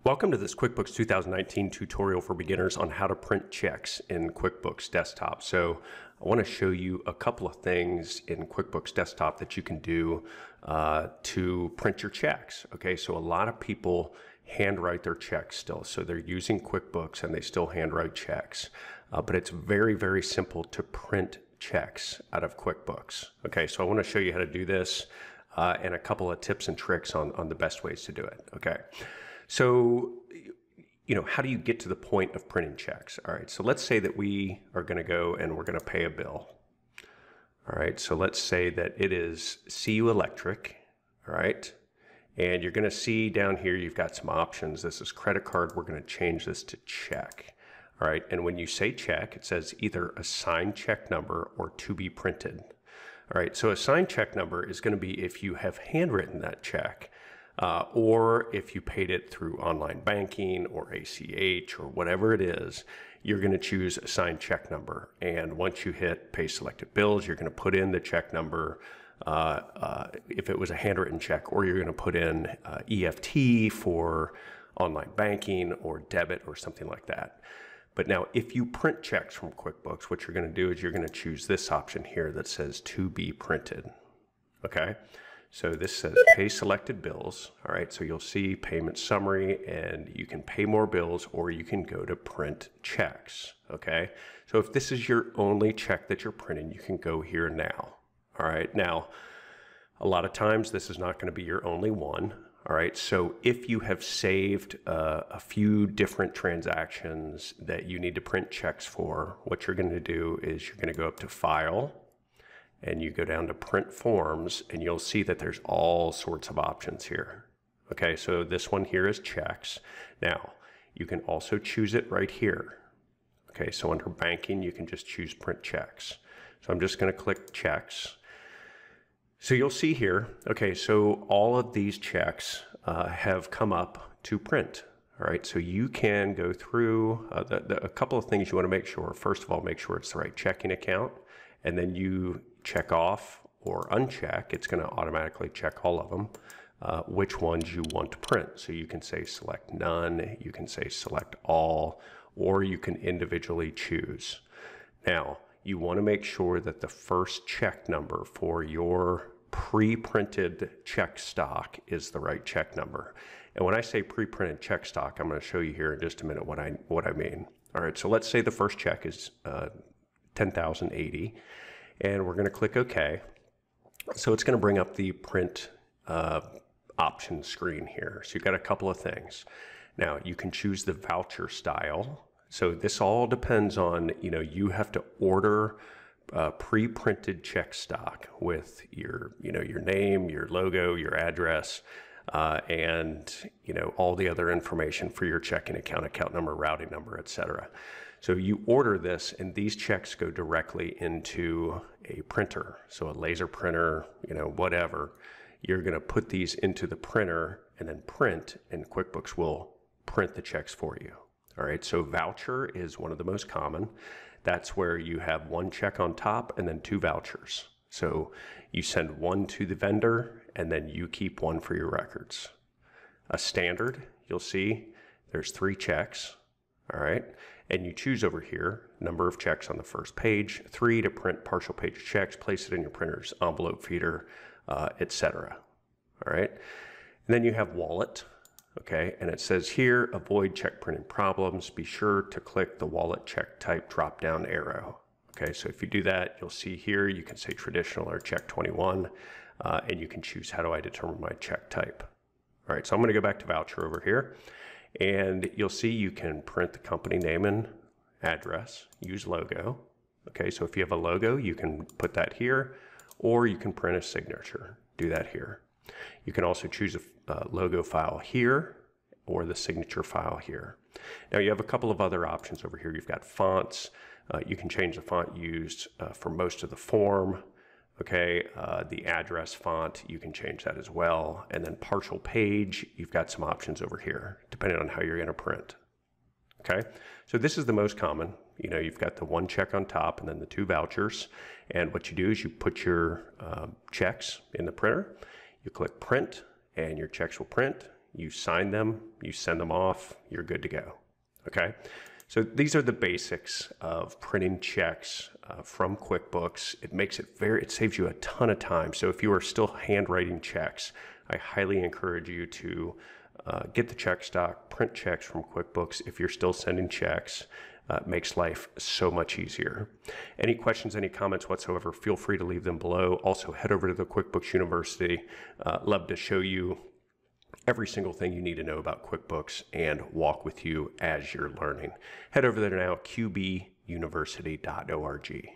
Welcome to this QuickBooks 2019 tutorial for beginners on how to print checks in QuickBooks Desktop. So I want to show you a couple of things in QuickBooks Desktop that you can do to print your checks. Okay, so a lot of people handwrite their checks still. So they're using QuickBooks and they still handwrite checks. But it's very, very simple to print checks out of QuickBooks. Okay, so I want to show you how to do this and a couple of tips and tricks on the best ways to do it. Okay. So, how do you get to the point of printing checks? All right, so let's say that we are going to go and we're going to pay a bill. All right, so let's say that it is CU Electric, all right? And you're going to see down here, you've got some options. This is credit card. We're going to change this to check. All right, and when you say check, it says either assigned check number or to be printed. All right, so assigned check number is going to be if you have handwritten that check. Or if you paid it through online banking or ACH or whatever it is, you're going to choose assign check number. And once you hit pay selected bills, you're going to put in the check number if it was a handwritten check, or you're going to put in EFT for online banking or debit or something like that. But now if you print checks from QuickBooks, what you're going to do is you're going to choose this option here that says to be printed. Okay. So this says pay selected bills. All right, so you'll see payment summary and you can pay more bills or you can go to print checks. Okay, so if this is your only check that you're printing, you can go here now. All right, now a lot of times this is not going to be your only one. All right, so if you have saved a few different transactions that you need to print checks for, what you're going to do is you're going to go up to File, and you go down to print forms and you'll see that there's all sorts of options here. Okay, so this one here is checks. Now, you can also choose it right here. Okay, so under banking, you can just choose print checks. So I'm just going to click checks. So you'll see here, okay, so all of these checks have come up to print. All right, so you can go through a couple of things you want to make sure. First of all, make sure it's the right checking account, and then you check off or uncheck. It's going to automatically check all of them, which ones you want to print. So you can say select none, you can say select all, or you can individually choose. Now, you want to make sure that the first check number for your pre-printed check stock is the right check number. And when I say pre-printed check stock, I'm going to show you here in just a minute what I mean. All right, so let's say the first check is $10,080. And we're going to click OK. So it's going to bring up the print option screen here. So you've got a couple of things. Now you can choose the voucher style. So this all depends on, you have to order pre-printed check stock with your name, your logo, your address, and all the other information for your checking account number, routing number, etc. So you order this and these checks go directly into a printer. So a laser printer, whatever. You're going to put these into the printer and then print, and QuickBooks will print the checks for you. All right, so voucher is one of the most common. That's where you have one check on top and then two vouchers. So you send one to the vendor and then you keep one for your records. A standard, you'll see there's 3 checks. All right, and you choose over here, number of checks on the first page, 3 to print partial page checks, place it in your printer's envelope feeder, etc. All right, and then you have wallet, okay, and it says here, avoid check printing problems, be sure to click the wallet check type drop down arrow. Okay, so if you do that, you'll see here, you can say traditional or check 21, and you can choose how do I determine my check type. All right, so I'm going to go back to voucher over here. And you'll see you can print the company name and address, use logo. Okay, so if you have a logo, you can put that here, or you can print a signature, do that here. You can also choose a logo file here, or the signature file here. Now you have a couple of other options over here. You've got fonts. You can change the font used for most of the form. Okay, the address font, you can change that as well. And then partial page, you've got some options over here, depending on how you're going to print. Okay, so this is the most common. You've got the one check on top and then the 2 vouchers. And what you do is you put your checks in the printer, you click print, and your checks will print. you sign them, you send them off, you're good to go. Okay, so these are the basics of printing checks from QuickBooks. It saves you a ton of time. So if you are still handwriting checks, I highly encourage you to get the check stock, print checks from QuickBooks. If you're still sending checks, it makes life so much easier. Any questions, any comments whatsoever, feel free to leave them below. Also, head over to the QuickBooks University. Love to show you every single thing you need to know about QuickBooks and walk with you as you're learning. Head over there now, qbuniversity.org.